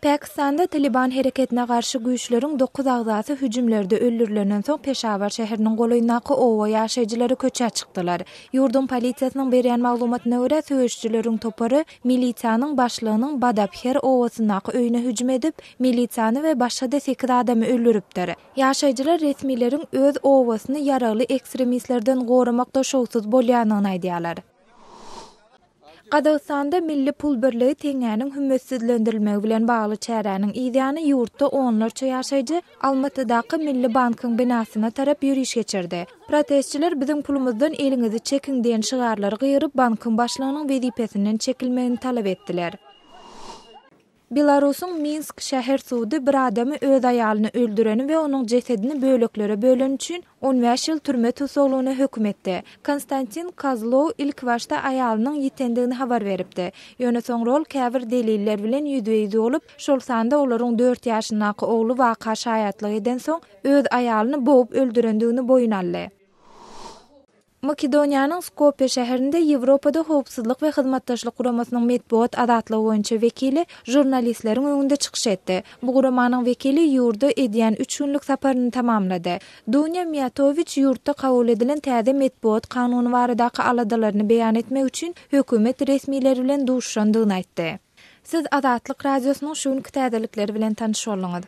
Pakistanda Taliban hareketine karşı güýçleriň 9 agzasy hüjümlerde öldürilenden soň Peşawar şäheriniň golaynaky owa ýaşaýjylary köçe çykdylar. Ýurdun polisiýasynyň berýän maglumatyna görä söýüşçüleriň topary milisiýanyň başlygynyň Badabher owasynaky öýüne hüjüm edip, milisiýany we başga da 8 adamy öldüripdir. Ýaşaýjylar resmileriň öz owasyny yaraly ekstremistlerden goramakda şowsuz bolýanyny aýdýarlar. Qazaqstanda Milli Pul Birligi teňäniň hümmetsizlendirilmegi bilen bagly çäräniň ýygyny ýurtda onlarça ýaşaýjy Almatydaky Milli Bankyň binasyna tarap ýürüýüş geçirdi. Protestçiler bizim pulumuzdan eliňizi çekin diýen şygarlary gyýryp bankyň başlygynyň wezipesinden çekilmegini talap etdiler. Belarusyň Minsk şäher sudy bir adamy öz aýalyny öldüreni we onuň jesedini böleklere bölen üçin 15 ýyl türme tutsaklygynä hökm etdi. Konstantin Kozlov ilk başda aýalynyň ýitendigini habar beripdi. Ýöne soňra ol käbir deliller bilen ýüzüýüzi bolup, şol sanda olaryň 4 ýaşyndaky ogly waka şaýatlyk eden soň öz aýalyny boğup öldürendigini boyun aldy. Makedoniýanyň Skopje şäherinde Ýewropada howpsuzlyk we hyzmatdaşlyk guramasynyň medeniýet adatlygy boýunça wekili jurnalistleriň öňünde çykyş etdi. Bu guramanyň wekili ýurda edýän 3 günlük saparyny tamamlady. Dunya Mijatovic ýurtda kabul edilen täze medeniýet kanuny baradaky aladalaryny beýan etmek üçin hökümet resmiýetleri bilen duşandygyny aýtdy. Siz Adatlyk radiosynyň şu günkü täzelikleri bilen tanış bolňyz.